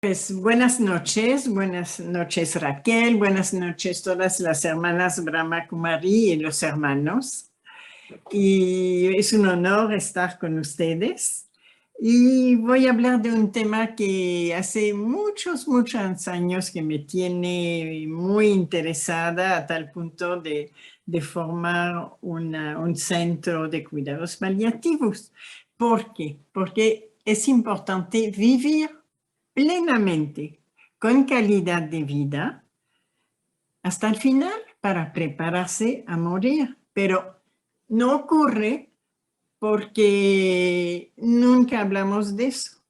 Pues buenas noches Raquel, buenas noches todas las hermanas Brahma Kumari y los hermanos. Y es un honor estar con ustedes. Y voy a hablar de un tema que hace muchos años que me tiene muy interesada a tal punto de formar un centro de cuidados paliativos. ¿Por qué? Porque es importante vivir plenamente, con calidad de vida, hasta el final para prepararse a morir. Pero no ocurre porque nunca hablamos de eso.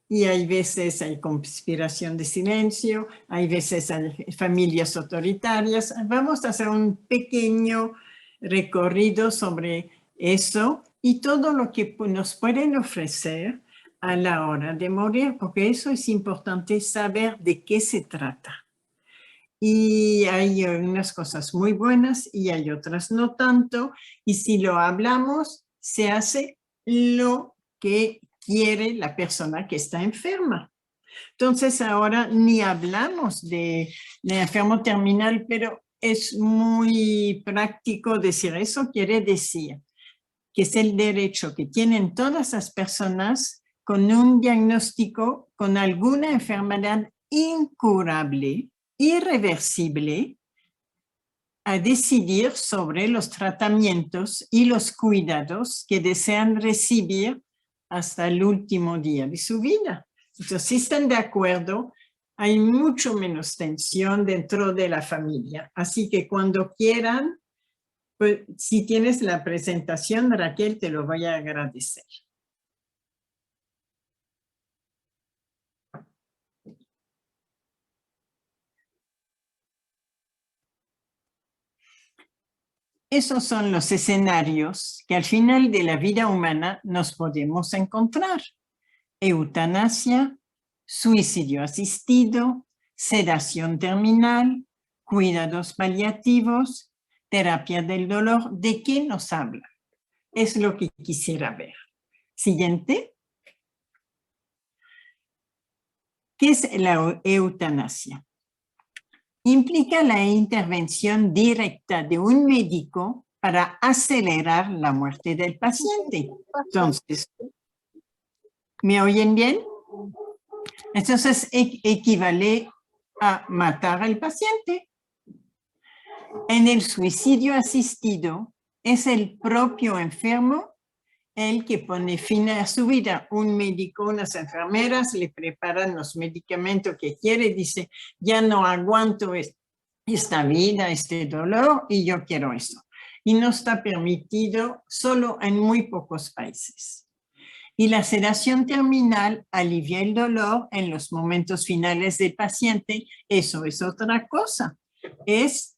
Y hay veces hay conspiración de silencio, hay veces hay familias autoritarias. Vamos a hacer un pequeño recorrido sobre eso y todo lo que nos pueden ofrecer a la hora de morir, porque eso es importante saber de qué se trata. Y hay unas cosas muy buenas y hay otras no tanto. Y si lo hablamos, se hace lo que quiere la persona que está enferma. Entonces ahora ni hablamos de enfermo terminal, pero es muy práctico decir eso. Quiere decir que es el derecho que tienen todas las personas con un diagnóstico, con alguna enfermedad incurable, irreversible, a decidir sobre los tratamientos y los cuidados que desean recibir hasta el último día de su vida. Entonces, si están de acuerdo, hay mucho menos tensión dentro de la familia. Así que cuando quieran, pues, si tienes la presentación, Raquel, te lo voy a agradecer. Esos son los escenarios que al final de la vida humana nos podemos encontrar. Eutanasia, suicidio asistido, sedación terminal, cuidados paliativos, terapia del dolor. ¿De qué nos habla? Es lo que quisiera ver. Siguiente. ¿Qué es la eutanasia? Implica la intervención directa de un médico para acelerar la muerte del paciente. Entonces, ¿me oyen bien? Entonces, equivale a matar al paciente. En el suicidio asistido, es el propio enfermo el que pone fin a su vida. Un médico, unas enfermeras le preparan los medicamentos que quiere, dice, ya no aguanto esta vida, este dolor, y yo quiero eso. Y no está permitido solo en muy pocos países. Y la sedación terminal alivia el dolor en los momentos finales del paciente. Eso es otra cosa. Es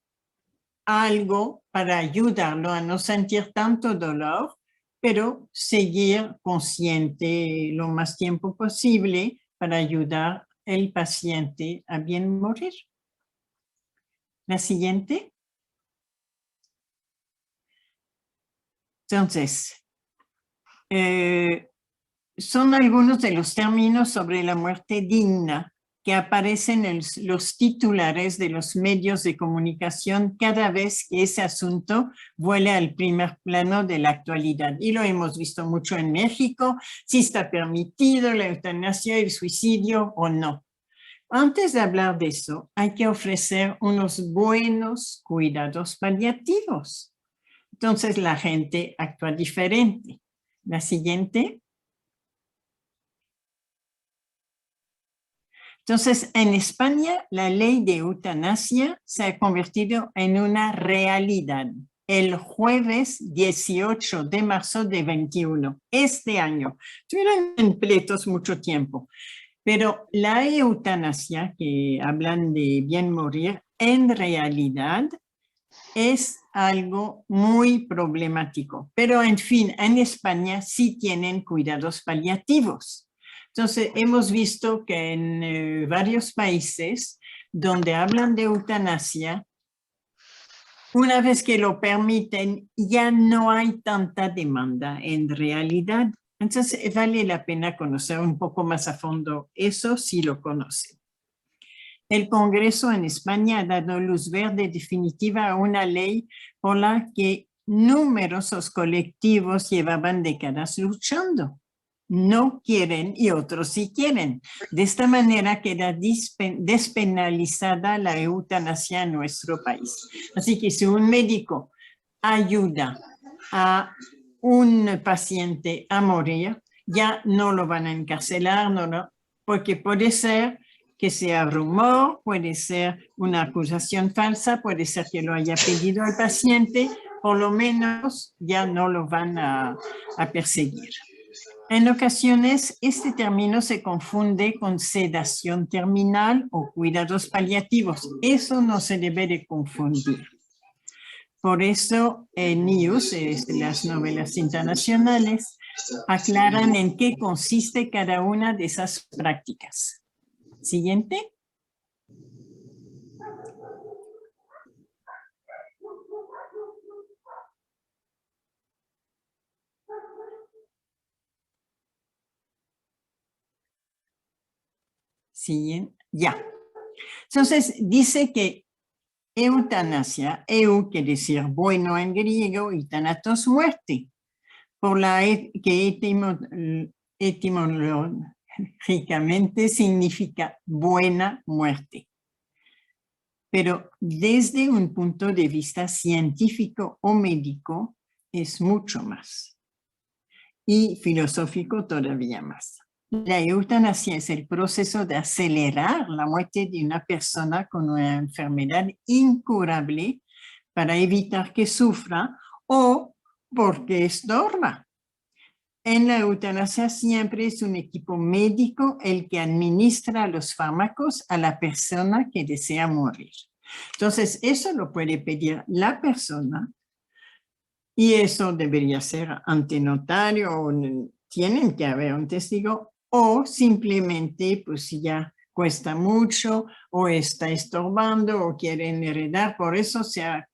algo para ayudarlo a no sentir tanto dolor, pero seguir consciente lo más tiempo posible para ayudar al paciente a bien morir. La siguiente. Entonces, son algunos de los términos sobre la muerte digna que aparecen en los titulares de los medios de comunicación cada vez que ese asunto vuela al primer plano de la actualidad. Y lo hemos visto mucho en México, si está permitido la eutanasia, el suicidio o no. Antes de hablar de eso, hay que ofrecer unos buenos cuidados paliativos. Entonces la gente actúa diferente. La siguiente. Entonces, en España, la ley de eutanasia se ha convertido en una realidad. El jueves 18 de marzo de 21, este año. Estuvieron en pleitos mucho tiempo. Pero la eutanasia, que hablan de bien morir, en realidad es algo muy problemático. Pero, en fin, en España sí tienen cuidados paliativos. Entonces, hemos visto que en varios países donde hablan de eutanasia, una vez que lo permiten, ya no hay tanta demanda en realidad. Entonces, vale la pena conocer un poco más a fondo eso si lo conocen. El Congreso en España ha dado luz verde definitiva a una ley por la que numerosos colectivos llevaban décadas luchando. No quieren y otros sí quieren. De esta manera queda despenalizada la eutanasia en nuestro país. Así que si un médico ayuda a un paciente a morir, ya no lo van a encarcelar, porque puede ser que sea rumor, puede ser una acusación falsa, puede ser que lo haya pedido el paciente, por lo menos ya no lo van a perseguir. En ocasiones, este término se confunde con sedación terminal o cuidados paliativos. Eso no se debe de confundir. Por eso, NIUS, las novelas internacionales, aclaran en qué consiste cada una de esas prácticas. Siguiente. Siguiente. Ya. Entonces, dice que eutanasia, quiere decir bueno en griego y thanatos, muerte, por la que etimológicamente significa buena muerte. Pero desde un punto de vista científico o médico es mucho más. Y filosófico todavía más. La eutanasia es el proceso de acelerar la muerte de una persona con una enfermedad incurable para evitar que sufra o porque estorba. En la eutanasia siempre es un equipo médico el que administra los fármacos a la persona que desea morir. Entonces, eso lo puede pedir la persona y eso debería ser ante notario o tienen que haber un testigo o simplemente pues si ya cuesta mucho o está estorbando o quieren heredar. Por eso se ha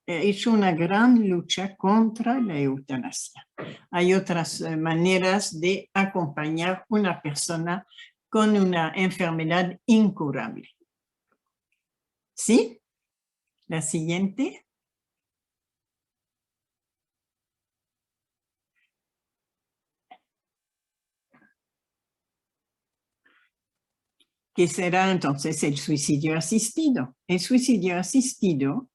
hecho una gran lucha contra la eutanasia. Hay otras maneras de acompañar a una persona con una enfermedad incurable. ¿Sí? La siguiente. ¿Qué será entonces el suicidio asistido? El suicidio asistido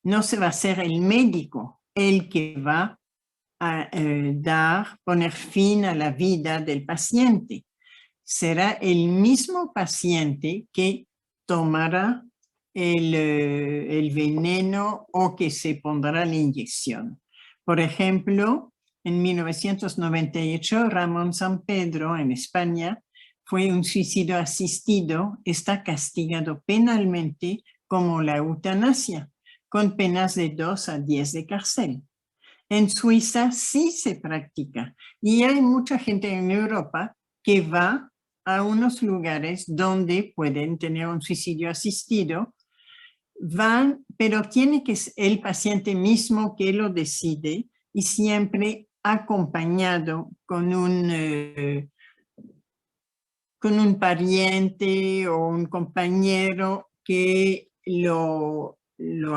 no se va a ser el médico el que va a poner fin a la vida del paciente. Será el mismo paciente que tomará el veneno o que se pondrá la inyección. Por ejemplo, en 1998, Ramón Sampedro, en España, fue un suicidio asistido, está castigado penalmente como la eutanasia, con penas de 2 a 10 de cárcel. En Suiza sí se practica y hay mucha gente en Europa que va a unos lugares donde pueden tener un suicidio asistido, van, pero tiene que ser el paciente mismo que lo decide y siempre acompañado con un pariente o un compañero que lo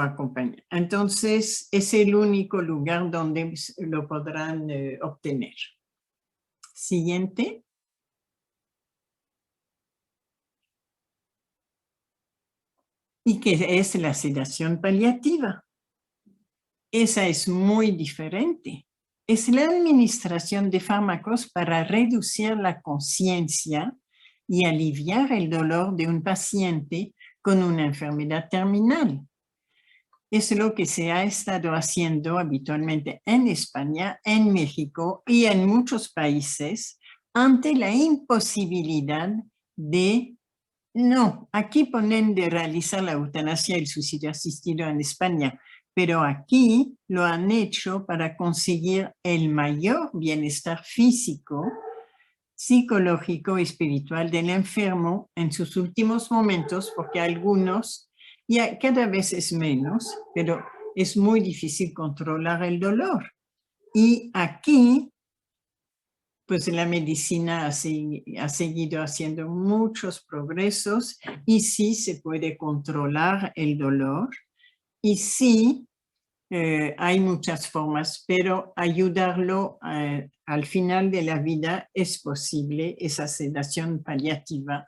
acompaña. Entonces, es el único lugar donde lo podrán obtener. Siguiente. ¿Y qué es la sedación paliativa? Esa es muy diferente. Es la administración de fármacos para reducir la conciencia y aliviar el dolor de un paciente con una enfermedad terminal. Es lo que se ha estado haciendo habitualmente en España, en México y en muchos países ante la imposibilidad de, no, aquí ponen de realizar la eutanasia y el suicidio asistido en España, pero aquí lo han hecho para conseguir el mayor bienestar físico, psicológico y espiritual del enfermo en sus últimos momentos, porque algunos cada vez es menos, pero es muy difícil controlar el dolor. Y aquí, pues la medicina ha seguido haciendo muchos progresos y sí se puede controlar el dolor y sí hay muchas formas, pero ayudarlo al final de la vida es posible. Esa sedación paliativa,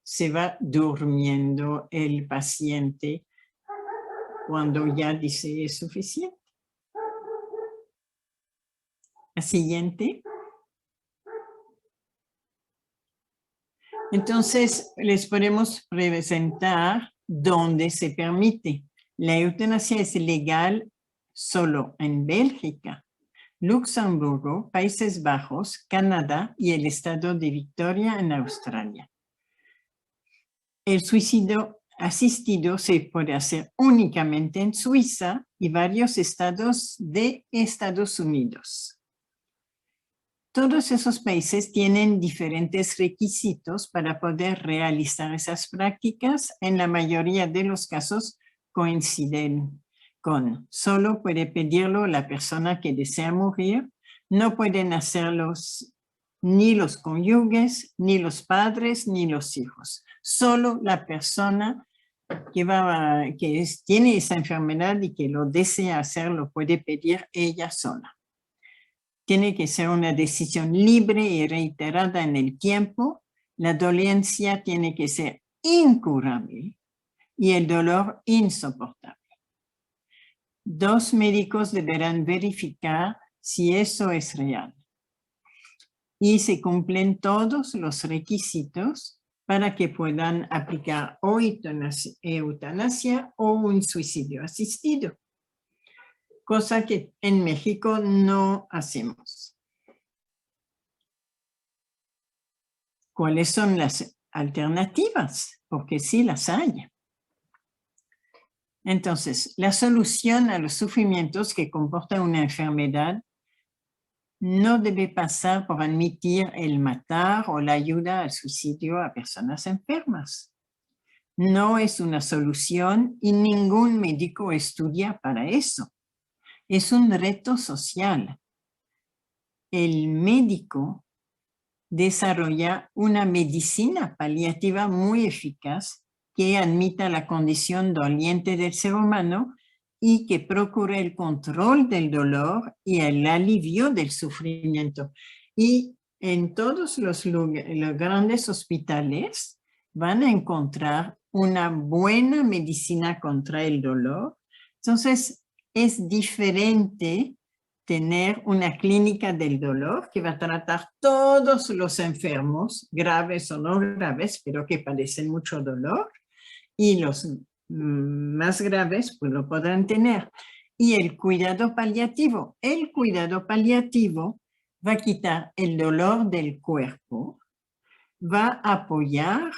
se va durmiendo el paciente cuando ya dice es suficiente. La siguiente. Entonces, les podemos presentar dónde se permite. La eutanasia es legal solo en Bélgica, Luxemburgo, Países Bajos, Canadá y el estado de Victoria en Australia. El suicidio asistido se puede hacer únicamente en Suiza y varios estados de Estados Unidos. Todos esos países tienen diferentes requisitos para poder realizar esas prácticas. En la mayoría de los casos coinciden con solo puede pedirlo la persona que desea morir, no pueden hacerlo ni los cónyuges, ni los padres, ni los hijos. Solo la persona que tiene esa enfermedad y que lo desea hacer lo puede pedir ella sola. Tiene que ser una decisión libre y reiterada en el tiempo. La dolencia tiene que ser incurable y el dolor insoportable. 2 médicos deberán verificar si eso es real. Y se cumplen todos los requisitos para que puedan aplicar o eutanasia o un suicidio asistido. Cosa que en México no hacemos. ¿Cuáles son las alternativas? Porque sí las hay. Entonces, la solución a los sufrimientos que comporta una enfermedad no debe pasar por admitir el matar o la ayuda al suicidio a personas enfermas. No es una solución y ningún médico estudia para eso. Es un reto social. El médico desarrolla una medicina paliativa muy eficaz que admita la condición doliente del ser humano y que procure el control del dolor y el alivio del sufrimiento. Y en todos los grandes hospitales van a encontrar una buena medicina contra el dolor. Entonces, es diferente tener una clínica del dolor que va a tratar todos los enfermos, graves o no graves, pero que padecen mucho dolor, y los más graves pues lo podrán tener. Y el cuidado paliativo va a quitar el dolor del cuerpo, va a apoyar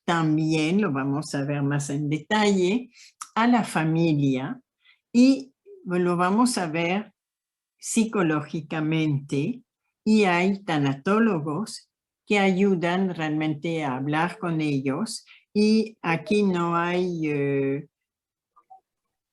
también, lo vamos a ver más en detalle, a la familia y lo vamos a ver psicológicamente y hay tanatólogos que ayudan realmente a hablar con ellos y aquí no hay,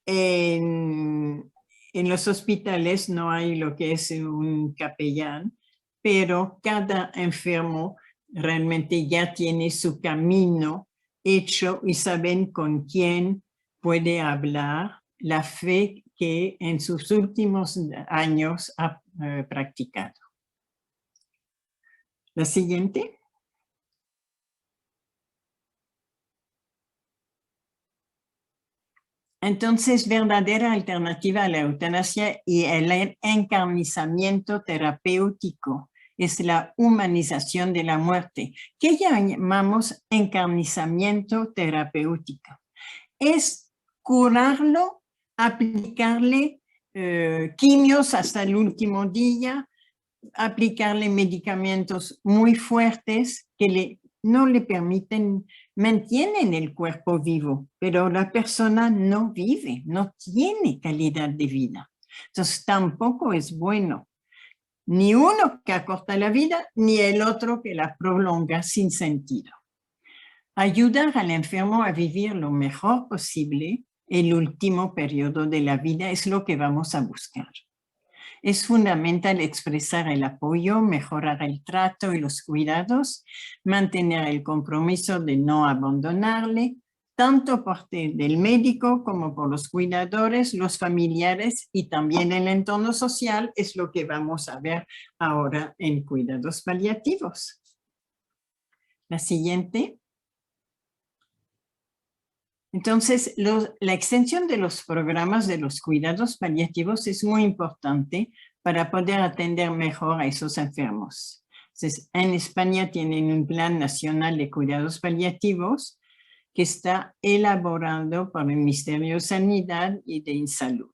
en los hospitales no hay lo que es un capellán, pero cada enfermo realmente ya tiene su camino hecho y saben con quién puede hablar, la fe que en sus últimos años ha practicado. La siguiente. Entonces, verdadera alternativa a la eutanasia y el encarnizamiento terapéutico es la humanización de la muerte, que llamamos encarnizamiento terapéutico. Es curarlo, aplicarle quimios hasta el último día, aplicarle medicamentos muy fuertes que no le permiten, mantienen el cuerpo vivo, pero la persona no vive, no tiene calidad de vida. Entonces tampoco es bueno, ni uno que acorta la vida, ni el otro que la prolonga sin sentido. Ayudar al enfermo a vivir lo mejor posible el último periodo de la vida es lo que vamos a buscar. Es fundamental expresar el apoyo, mejorar el trato y los cuidados, mantener el compromiso de no abandonarle, tanto por parte del médico como por los cuidadores, los familiares y también el entorno social, es lo que vamos a ver ahora en cuidados paliativos. La siguiente. Entonces, la extensión de los programas de los cuidados paliativos es muy importante para poder atender mejor a esos enfermos. Entonces, en España tienen un plan nacional de cuidados paliativos que está elaborado por el Ministerio de Sanidad y de Salud.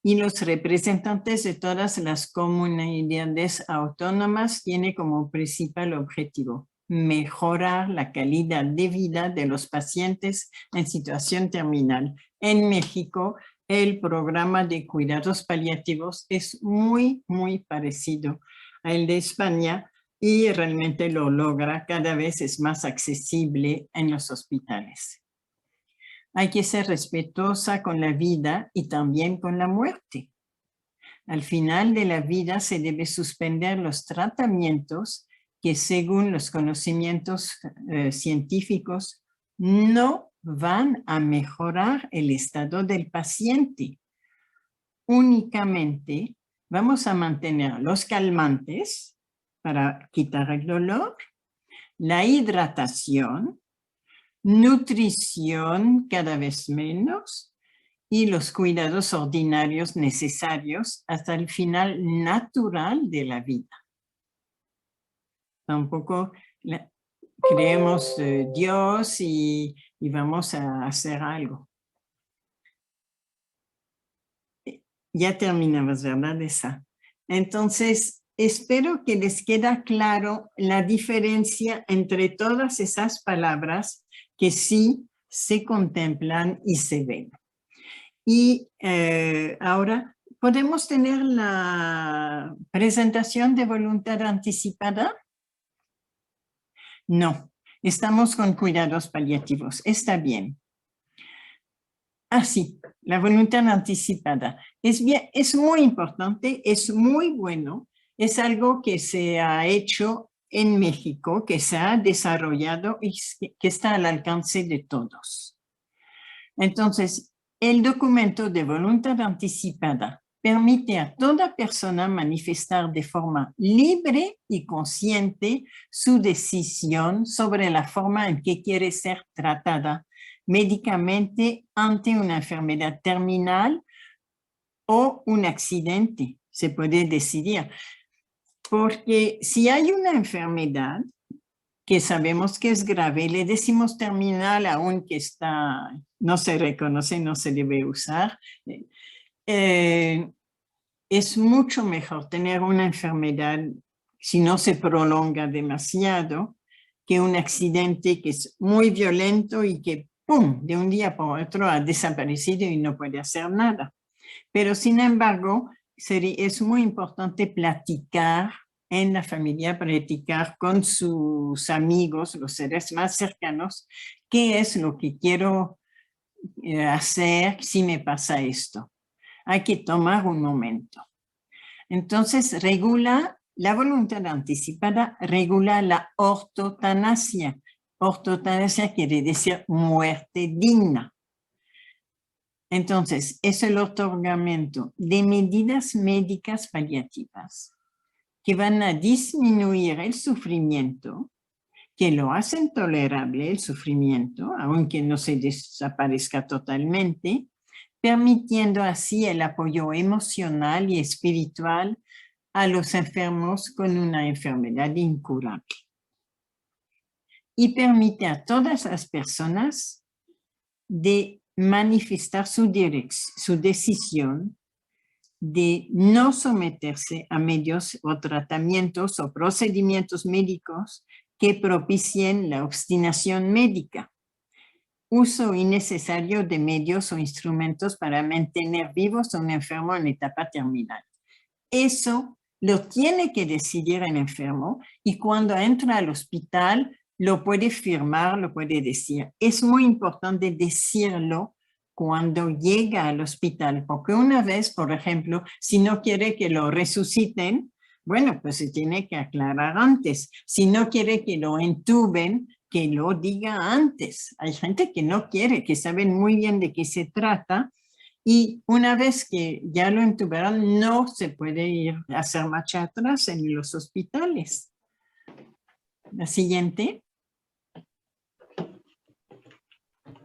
Y los representantes de todas las comunidades autónomas tienen como principal objetivo mejorar la calidad de vida de los pacientes en situación terminal. En México, el programa de cuidados paliativos es muy parecido al de España y realmente lo logra, cada vez es más accesible en los hospitales. Hay que ser respetuosa con la vida y también con la muerte. Al final de la vida se debe suspender los tratamientos que según los conocimientos científicos no van a mejorar el estado del paciente. Únicamente vamos a mantener los calmantes para quitar el dolor, la hidratación, nutrición cada vez menos y los cuidados ordinarios necesarios hasta el final natural de la vida. Tampoco creemos Dios y vamos a hacer algo. Ya terminamos, ¿verdad? Esa. Entonces, espero que les quede claro la diferencia entre todas esas palabras que sí se contemplan y se ven. Y ahora, ¿podemos tener la presentación de voluntad anticipada? No, estamos con cuidados paliativos. Está bien. Ah, sí, la voluntad anticipada. Es muy importante, es muy bueno. Es algo que se ha hecho en México, que se ha desarrollado y que está al alcance de todos. Entonces, el documento de voluntad anticipada permite a toda persona manifestar de forma libre y consciente su decisión sobre la forma en que quiere ser tratada médicamente ante una enfermedad terminal o un accidente. Se puede decidir. Porque si hay una enfermedad que sabemos que es grave, le decimos terminal aunque no se reconoce, no se debe usar. Es mucho mejor tener una enfermedad si no se prolonga demasiado que un accidente que es muy violento y que ¡pum!, de un día por otro ha desaparecido y no puede hacer nada. Pero sin embargo, es muy importante platicar en la familia, platicar con sus amigos, los seres más cercanos, qué es lo que quiero hacer si me pasa esto. Hay que tomar un momento. Entonces, la voluntad anticipada regula la ortotanasia. Ortotanasia quiere decir muerte digna. Entonces, es el otorgamiento de medidas médicas paliativas que van a disminuir el sufrimiento, que lo hacen tolerable el sufrimiento, aunque no se desaparezca totalmente, permitiendo así el apoyo emocional y espiritual a los enfermos con una enfermedad incurable. Y permite a todas las personas de manifestar su decisión de no someterse a medios o tratamientos o procedimientos médicos que propicien la obstinación médica, uso innecesario de medios o instrumentos para mantener vivos a un enfermo en etapa terminal. Eso lo tiene que decidir el enfermo y cuando entra al hospital lo puede firmar, lo puede decir. Es muy importante decirlo cuando llega al hospital, porque una vez, por ejemplo, si no quiere que lo resuciten, bueno, pues se tiene que aclarar antes. Si no quiere que lo entuben, que lo diga antes. Hay gente que no quiere, que saben muy bien de qué se trata, y una vez que ya lo entubaron, no se puede ir a hacer marcha atrás en los hospitales. La siguiente.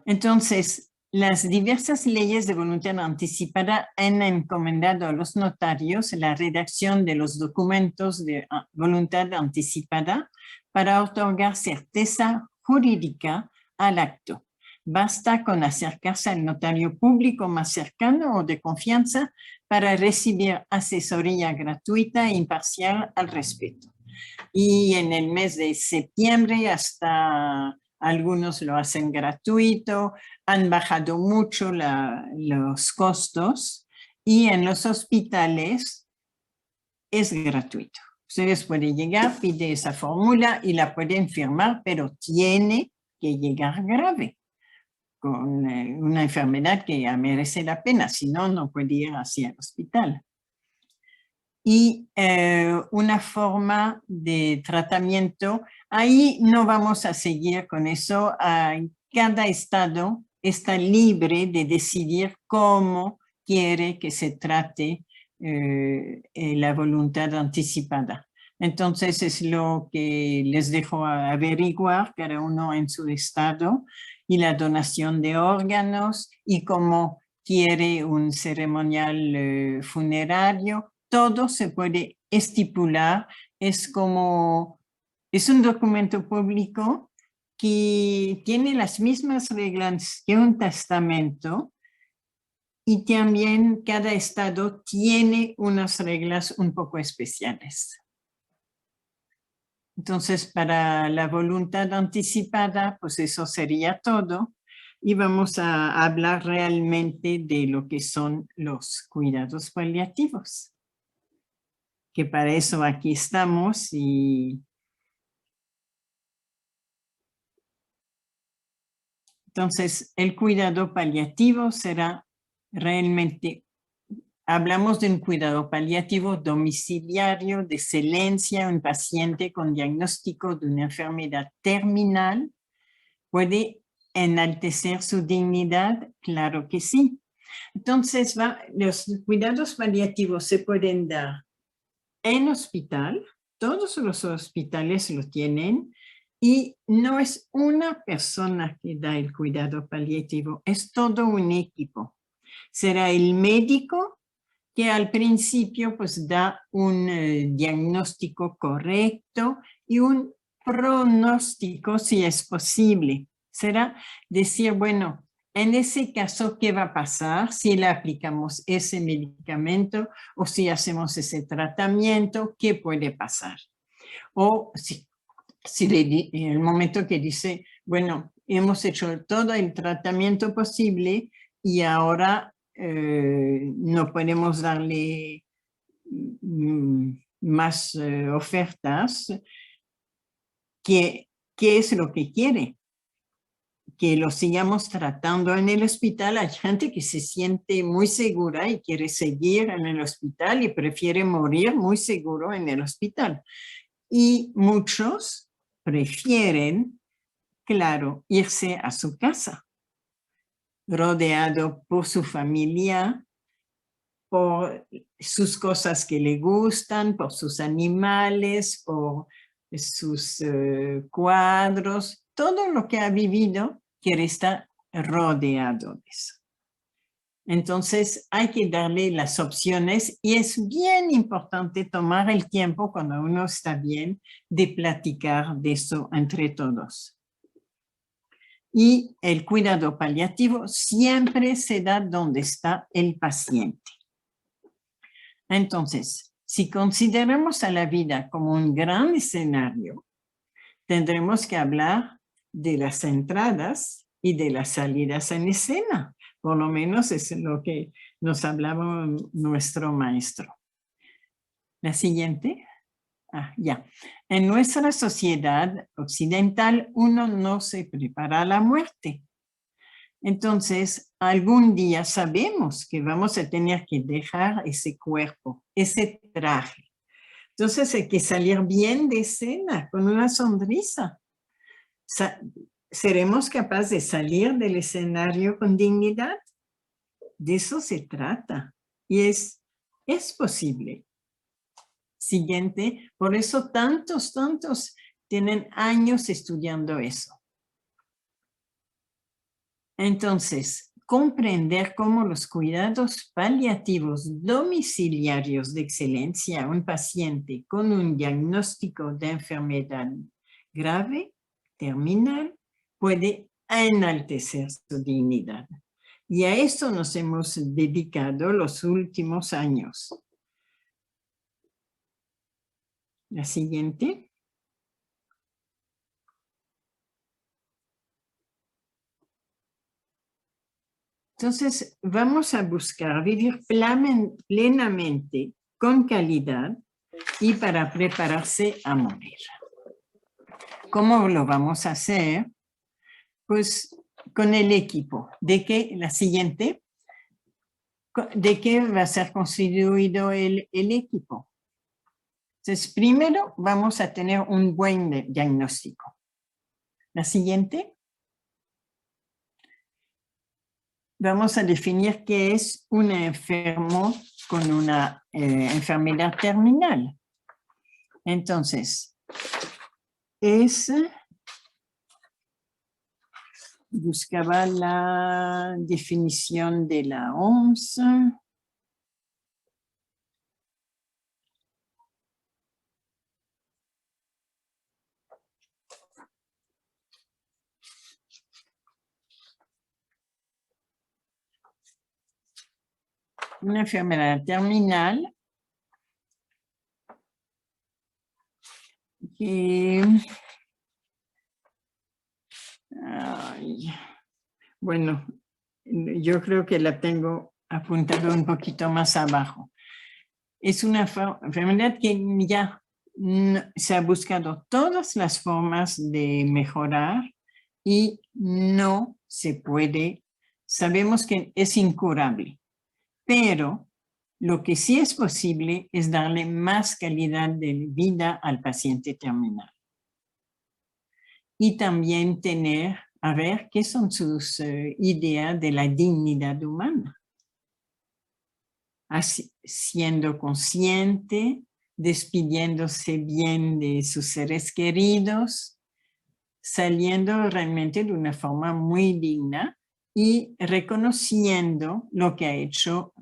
Entonces, las diversas leyes de voluntad anticipada han encomendado a los notarios la redacción de los documentos de voluntad anticipada para otorgar certeza jurídica al acto. Basta con acercarse al notario público más cercano o de confianza para recibir asesoría gratuita e imparcial al respecto. Y en el mes de septiembre hasta algunos lo hacen gratuito, han bajado mucho los costos y en los hospitales es gratuito. Ustedes pueden llegar, pide esa fórmula y la pueden firmar, pero tiene que llegar grave, con una enfermedad que ya merece la pena, si no, no puede ir hacia el hospital. Y una forma de tratamiento, ahí no vamos a seguir con eso. Cada estado está libre de decidir cómo quiere que se trate la voluntad anticipada. Entonces es lo que les dejo averiguar cada uno en su estado, y la donación de órganos y cómo quiere un ceremonial funerario. Todo se puede estipular, es un documento público que tiene las mismas reglas que un testamento, y también cada estado tiene unas reglas un poco especiales. Entonces, para la voluntad anticipada, pues eso sería todo. Y vamos a hablar realmente de lo que son los cuidados paliativos, que para eso aquí estamos. Y entonces el cuidado paliativo será realmente, hablamos de un cuidado paliativo domiciliario de excelencia. Un paciente con diagnóstico de una enfermedad terminal puede enaltecer su dignidad, claro que sí. Entonces, los cuidados paliativos se pueden dar en hospital, todos los hospitales lo tienen, y no es una persona que da el cuidado paliativo, es todo un equipo. Será el médico que al principio pues da un diagnóstico correcto y un pronóstico si es posible. Será decir, bueno, en ese caso, ¿qué va a pasar si le aplicamos ese medicamento o si hacemos ese tratamiento? ¿Qué puede pasar? O si en el momento que dice, bueno, hemos hecho todo el tratamiento posible y ahora no podemos darle más ofertas, ¿qué es lo que quiere? Que lo sigamos tratando en el hospital. Hay gente que se siente muy segura y quiere seguir en el hospital y prefiere morir muy seguro en el hospital. Y muchos prefieren, claro, irse a su casa, rodeado por su familia, por sus cosas que le gustan, por sus animales, por sus cuadros, todo lo que ha vivido quiere estar rodeado de eso. Entonces hay que darle las opciones, y es bien importante tomar el tiempo cuando uno está bien de platicar de eso entre todos. Y el cuidado paliativo siempre se da donde está el paciente. Entonces, si consideramos a la vida como un gran escenario, tendremos que hablar de las entradas y de las salidas en escena. Por lo menos es lo que nos hablaba nuestro maestro. La siguiente. Ya. En nuestra sociedad occidental, uno no se prepara a la muerte. Entonces, algún día sabemos que vamos a tener que dejar ese cuerpo, ese traje. Entonces hay que salir bien de escena, con una sonrisa. ¿Seremos capaces de salir del escenario con dignidad? De eso se trata. Y es posible. Siguiente, por eso tantos tienen años estudiando eso. Entonces, comprender cómo los cuidados paliativos domiciliarios de excelencia a un paciente con un diagnóstico de enfermedad grave, terminal, puede enaltecer su dignidad. Y a eso nos hemos dedicado los últimos años. La siguiente. Entonces, vamos a buscar vivir plenamente, con calidad y para prepararse a morir. ¿Cómo lo vamos a hacer? Pues con el equipo. La siguiente, ¿de qué va a ser constituido el equipo? Entonces, primero vamos a tener un buen diagnóstico. La siguiente. Vamos a definir qué es un enfermo con una enfermedad terminal. Entonces, buscaba la definición de la OMS. Una enfermedad terminal que, bueno, yo creo que la tengo apuntada un poquito más abajo. Es una enfermedad que ya se ha buscado todas las formas de mejorar y no se puede, sabemos que es incurable, pero lo que sí es posible es darle más calidad de vida al paciente terminal. Y también a ver qué son sus ideas de la dignidad humana. Así, siendo consciente, despidiéndose bien de sus seres queridos, saliendo realmente de una forma muy digna y reconociendo lo que ha hecho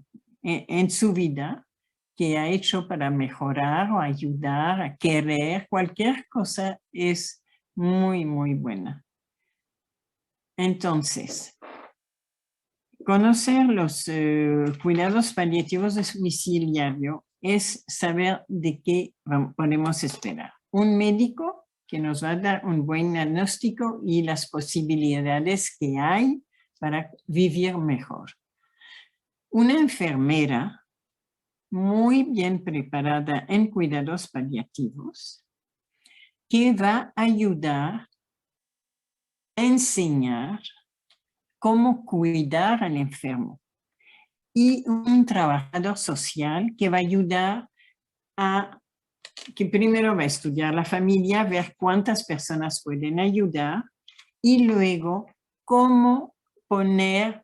en su vida, que ha hecho para mejorar o ayudar, a querer, cualquier cosa es muy, muy buena. Entonces, conocer los cuidados paliativos domiciliarios es saber de qué podemos esperar. Un médico que nos va a dar un buen diagnóstico y las posibilidades que hay para vivir mejor. Una enfermera muy bien preparada en cuidados paliativos que va a ayudar a enseñar cómo cuidar al enfermo. Y un trabajador social que va a ayudar que primero va a estudiar la familia, ver cuántas personas pueden ayudar y luego cómo poner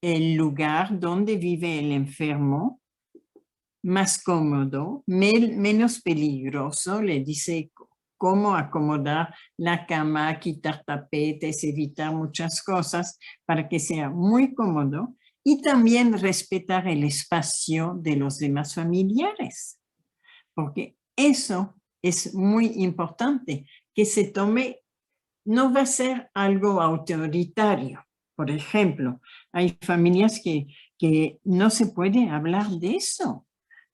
el lugar donde vive el enfermo más cómodo, menos peligroso, le dice cómo acomodar la cama, quitar tapetes, evitar muchas cosas para que sea muy cómodo y también respetar el espacio de los demás familiares, porque eso es muy importante, que se tome, no va a ser algo autoritario. Por ejemplo, hay familias que no se puede hablar de eso,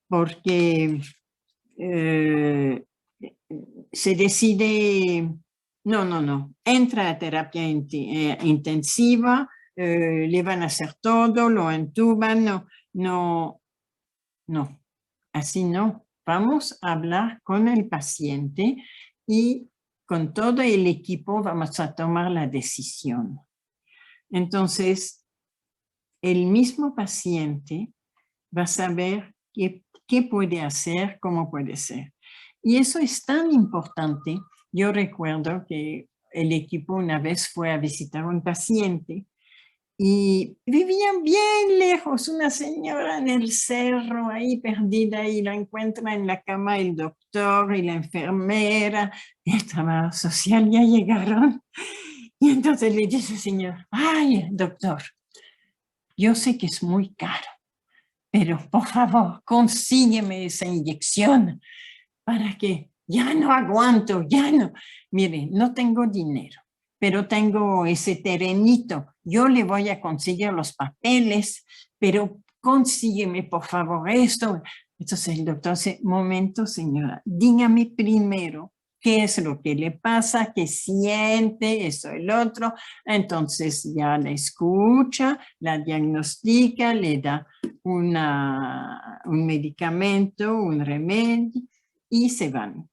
porque se decide, no, entra a terapia intensiva, le van a hacer todo, lo entuban, no, así no. Vamos a hablar con el paciente y con todo el equipo vamos a tomar la decisión. Entonces, el mismo paciente va a saber qué puede hacer, cómo puede ser. Y eso es tan importante. Yo recuerdo que el equipo una vez fue a visitar a un paciente y vivían bien lejos, una señora en el cerro ahí perdida, y la encuentra en la cama el doctor y la enfermera y el trabajador social ya llegaron. Y entonces le dice al señor: ay, doctor, yo sé que es muy caro, pero por favor, consígueme esa inyección para que ya no aguanto, ya no. Mire, no tengo dinero, pero tengo ese terrenito. Yo le voy a conseguir los papeles, pero consígueme por favor esto. Entonces el doctor dice: momento, señora, dígame primero qué es lo que le pasa, qué siente, eso, el otro. Entonces ya la escucha, la diagnostica, le da un medicamento, un remedio, y se van.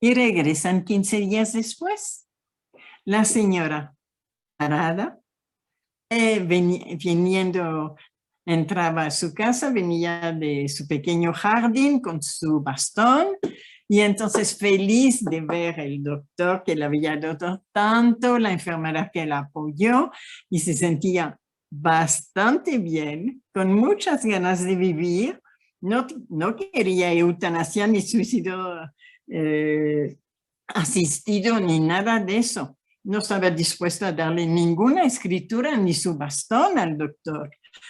Y regresan 15 días después. La señora parada, viniendo, entraba a su casa, venía de su pequeño jardín con su bastón, y entonces feliz de ver el doctor que la había dado tanto, la enfermera que la apoyó, y se sentía bastante bien, con muchas ganas de vivir. No quería eutanasia ni suicidio asistido ni nada de eso. No estaba dispuesta a darle ninguna escritura ni su bastón al doctor.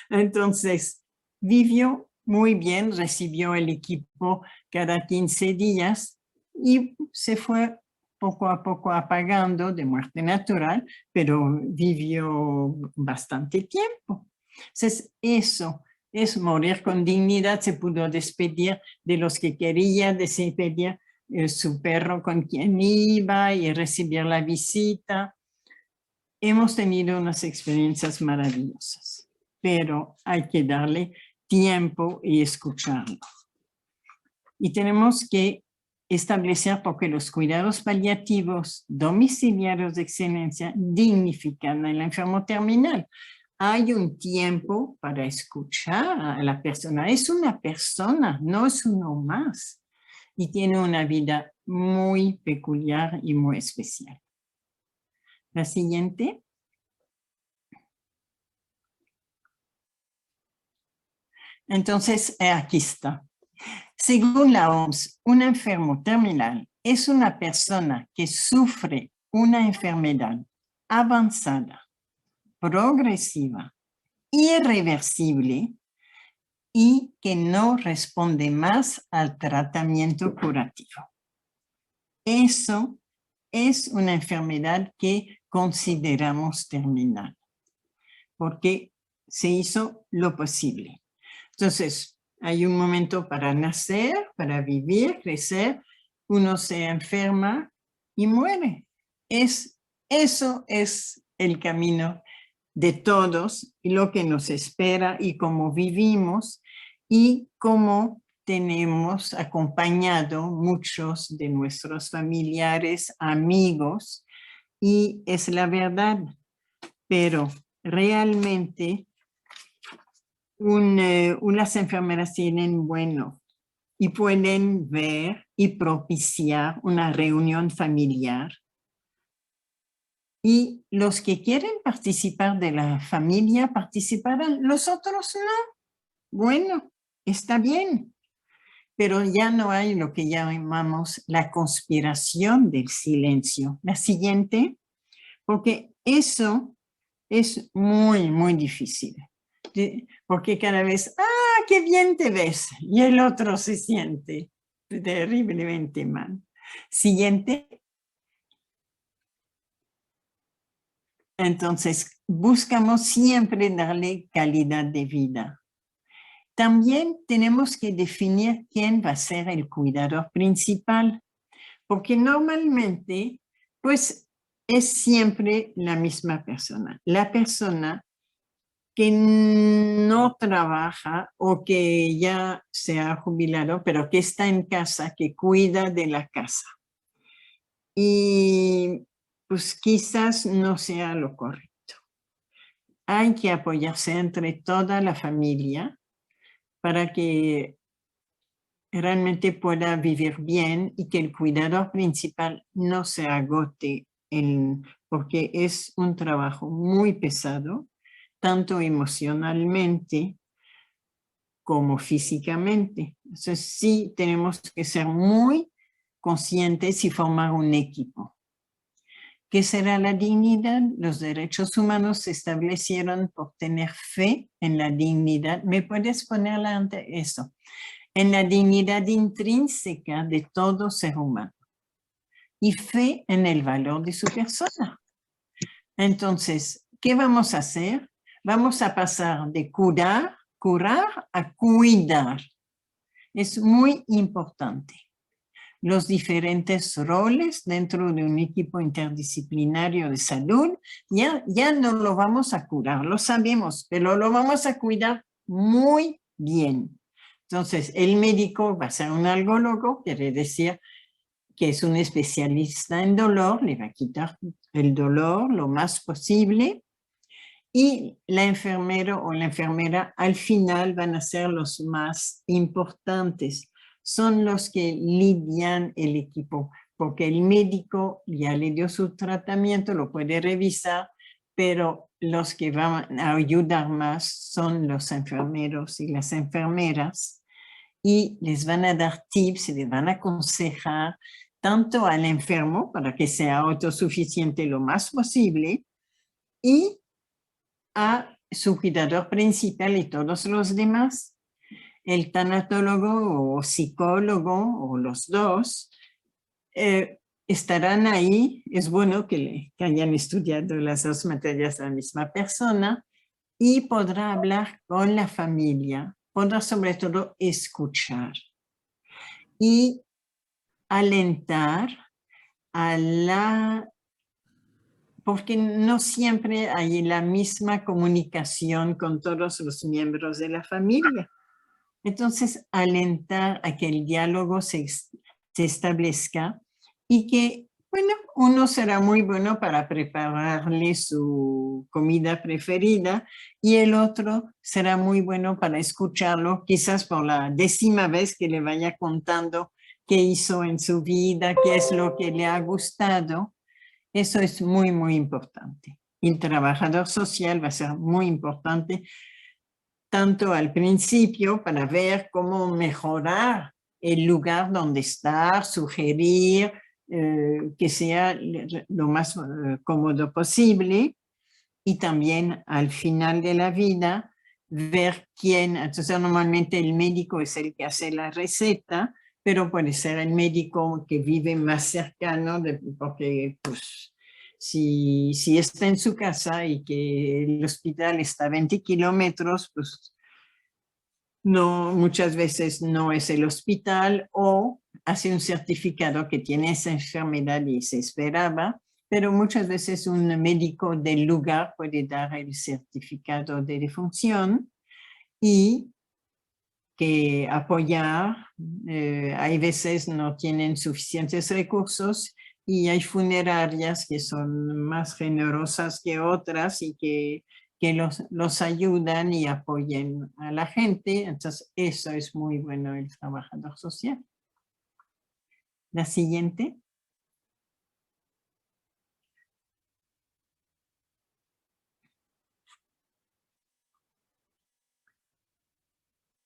Entonces, vivió muy bien, recibió el equipo cada 15 días y se fue poco a poco apagando de muerte natural, pero vivió bastante tiempo. Entonces, eso es morir con dignidad. Se pudo despedir de los que quería, despedir su perro con quien iba y recibir la visita. Hemos tenido unas experiencias maravillosas, pero hay que darle tiempo y escucharlo. Y tenemos que establecer, porque los cuidados paliativos domiciliarios de excelencia dignifican al enfermo terminal. Hay un tiempo para escuchar a la persona. Es una persona, no es uno más. Y tiene una vida muy peculiar y muy especial. La siguiente. Entonces, aquí está. Según la OMS, un enfermo terminal es una persona que sufre una enfermedad avanzada, progresiva, irreversible y que no responde más al tratamiento curativo. Eso es una enfermedad que consideramos terminal, porque se hizo lo posible. Entonces, hay un momento para nacer, para vivir, crecer, uno se enferma y muere. Eso es el camino de todos y lo que nos espera y cómo vivimos y cómo tenemos acompañado muchos de nuestros familiares, amigos, y es la verdad, pero realmente unas enfermeras tienen, bueno, y pueden ver y propiciar una reunión familiar. Y los que quieren participar de la familia participarán, los otros no. Bueno, está bien, pero ya no hay lo que llamamos la conspiración del silencio. La siguiente, porque eso es muy, muy difícil. Porque cada vez, ¡ah, qué bien te ves! Y el otro se siente terriblemente mal. Siguiente. Entonces, buscamos siempre darle calidad de vida. También tenemos que definir quién va a ser el cuidador principal, porque normalmente, pues, es siempre la misma persona. La persona que no trabaja o que ya se ha jubilado, pero que está en casa, que cuida de la casa. Y pues quizás no sea lo correcto. hay que apoyarse entre toda la familia para que realmente pueda vivir bien y que el cuidador principal no se agote, porque es un trabajo muy pesado, tanto emocionalmente como físicamente. Entonces sí tenemos que ser muy conscientes y formar un equipo. ¿Qué será la dignidad? Los derechos humanos se establecieron por tener fe en la dignidad. ¿Me puedes ponerla ante eso? En la dignidad intrínseca de todo ser humano y fe en el valor de su persona. Entonces, ¿qué vamos a hacer? Vamos a pasar de curar a cuidar. Es muy importante. Los diferentes roles dentro de un equipo interdisciplinario de salud, ya no lo vamos a curar, lo sabemos, pero lo vamos a cuidar muy bien. Entonces, el médico va a ser un algólogo, quiere decir que es un especialista en dolor, le va a quitar el dolor lo más posible, y la enfermero o la enfermera al final van a ser los más importantes. Son los que lidian el equipo, porque el médico ya le dio su tratamiento, lo puede revisar, pero los que van a ayudar más son los enfermeros y las enfermeras, y les van a dar tips y les van a aconsejar tanto al enfermo para que sea autosuficiente lo más posible, y a su cuidador principal y todos los demás. El tanatólogo o psicólogo o los dos estarán ahí. Es bueno que hayan estudiado las dos materias la misma persona, y podrá hablar con la familia, podrá sobre todo escuchar y alentar a porque no siempre hay la misma comunicación con todos los miembros de la familia. Entonces, alentar a que el diálogo se establezca, y que, bueno, uno será muy bueno para prepararle su comida preferida y el otro será muy bueno para escucharlo, quizás por la 10ª vez que le vaya contando qué hizo en su vida, qué es lo que le ha gustado. Eso es muy, muy importante. El trabajador social va a ser muy importante, tanto al principio para ver cómo mejorar el lugar donde estar, sugerir que sea lo más cómodo posible, y también al final de la vida ver quién. Entonces normalmente el médico es el que hace la receta, pero puede ser el médico que vive más cercano, porque pues, si está en su casa y que el hospital está a 20 kilómetros, pues no, muchas veces no es el hospital, o hace un certificado que tiene esa enfermedad y se esperaba, pero muchas veces un médico del lugar puede dar el certificado de defunción y que apoyar. Hay veces no tienen suficientes recursos y hay funerarias que son más generosas que otras y que los ayudan y apoyen a la gente. Entonces, eso es muy bueno el trabajador social. La siguiente.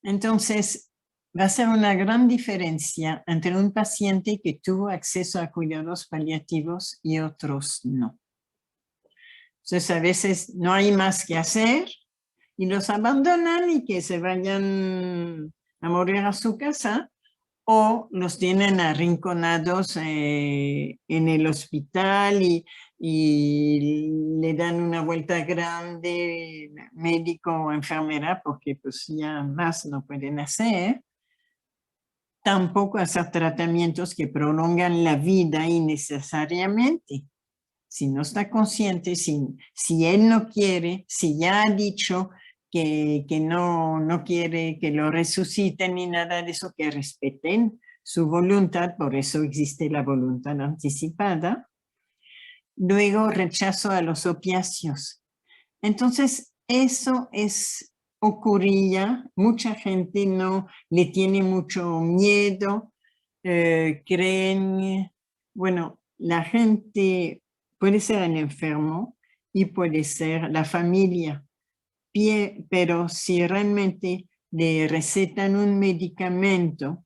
Entonces, va a ser una gran diferencia entre un paciente que tuvo acceso a cuidados paliativos y otros no. Entonces, a veces no hay más que hacer y los abandonan y que se vayan a morir a su casa, o los tienen arrinconados en el hospital y le dan una vuelta grande, médico o enfermera, porque pues ya más no pueden hacer. Tampoco hacer tratamientos que prolongan la vida innecesariamente. Si no está consciente, si él no quiere, si ya ha dicho que no quiere que lo resuciten ni nada de eso, que respeten su voluntad. Por eso existe la voluntad anticipada. Luego, rechazo a los opiáceos. Entonces, eso ocurría, mucha gente no le tiene mucho miedo, creen, bueno, la gente puede ser el enfermo y puede ser la familia, pero si realmente le recetan un medicamento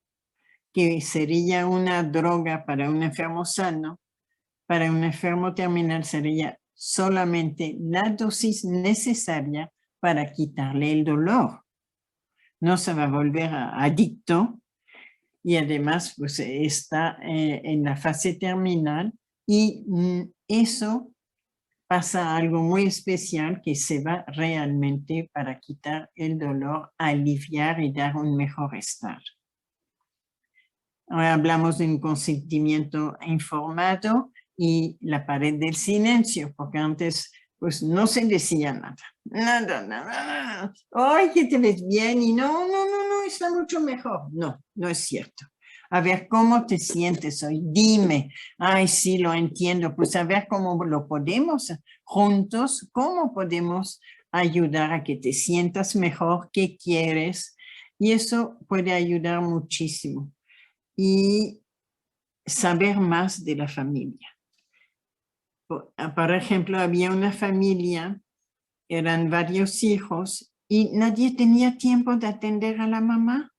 que sería una droga para un enfermo sano, para un enfermo terminal sería solamente la dosis necesaria para quitarle el dolor. No se va a volver adicto y además pues, está en la fase terminal y eso pasa algo muy especial que se va realmente para quitar el dolor, aliviar y dar un mejor estar. Ahora hablamos de un consentimiento informado y la pared del silencio, porque antes pues no se decía nada, nada. Ay, que te ves bien y no, está mucho mejor. No, no es cierto. A ver, ¿cómo te sientes hoy? Dime. Ay, sí, lo entiendo. Pues a ver cómo lo podemos juntos, cómo podemos ayudar a que te sientas mejor, qué quieres. Y eso puede ayudar muchísimo. Y saber más de la familia. Por ejemplo, había una familia, eran varios hijos y nadie tenía tiempo de atender a la mamá.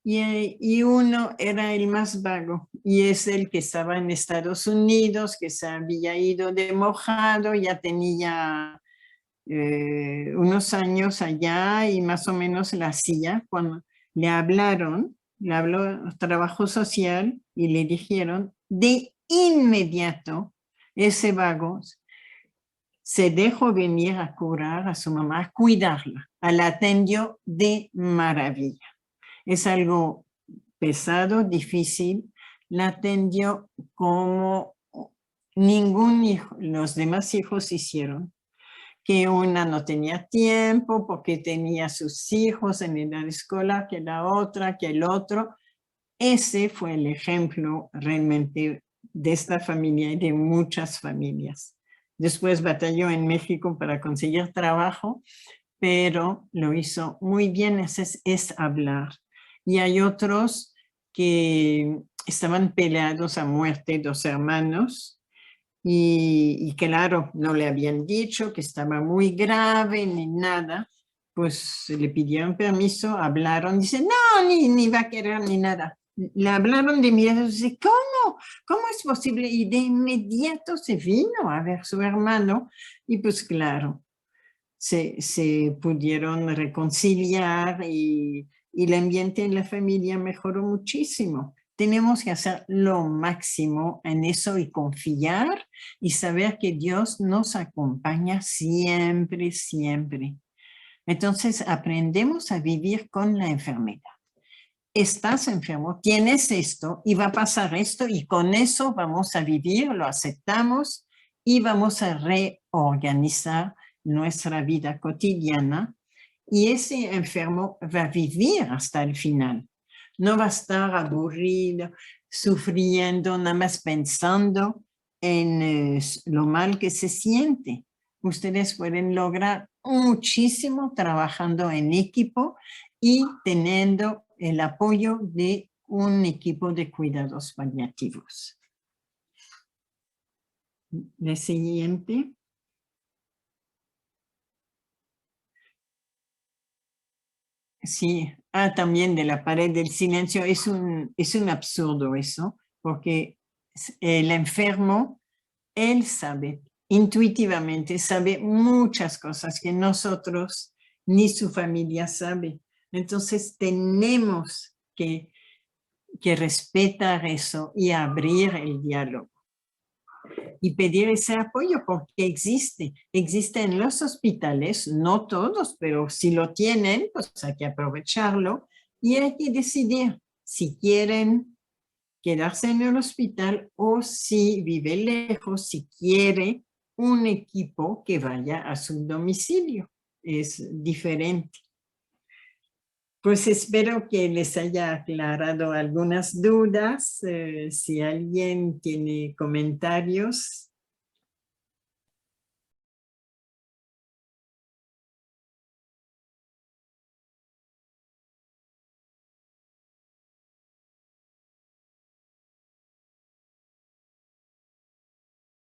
Y uno era el más vago y es el que estaba en Estados Unidos, que se había ido de mojado, ya tenía unos años allá y más o menos la hacía. Cuando le hablaron, le habló trabajo social y le dijeron de inmediato ese vago se dejó venir a curar a su mamá, a cuidarla, la atendió de maravilla. Es algo pesado, difícil, la atendió como ningún hijo, los demás hijos hicieron, que una no tenía tiempo porque tenía sus hijos en la escuela, que la otra, que el otro. Ese fue el ejemplo realmente de esta familia y de muchas familias. Después batalló en México para conseguir trabajo, pero lo hizo muy bien, es hablar. Y hay otros que estaban peleados a muerte, dos hermanos, y claro, no le habían dicho que estaba muy grave ni nada, pues le pidieron permiso, hablaron, dice, no, ni va a querer ni nada. Le hablaron de inmediato, dice, ¿cómo? ¿Cómo es posible? Y de inmediato se vino a ver su hermano y pues claro, se pudieron reconciliar y el ambiente en la familia mejoró muchísimo. Tenemos que hacer lo máximo en eso y confiar y saber que Dios nos acompaña siempre, siempre. Entonces aprendemos a vivir con la enfermedad. Estás enfermo, tienes esto y va a pasar esto y con eso vamos a vivir, lo aceptamos y vamos a reorganizar nuestra vida cotidiana y ese enfermo va a vivir hasta el final. No va a estar aburrido, sufriendo, nada más pensando en lo mal que se siente. Ustedes pueden lograr muchísimo trabajando en equipo y teniendo el apoyo de un equipo de cuidados paliativos. La siguiente. Sí, también de la pared del silencio. Es un absurdo eso, porque el enfermo, él sabe, intuitivamente sabe muchas cosas que nosotros ni su familia sabe. Entonces tenemos que respetar eso y abrir el diálogo. Y pedir ese apoyo porque existe en los hospitales, no todos, pero si lo tienen, pues hay que aprovecharlo y hay que decidir si quieren quedarse en el hospital o si vive lejos, si quiere un equipo que vaya a su domicilio. Es diferente. Pues espero que les haya aclarado algunas dudas. Si alguien tiene comentarios,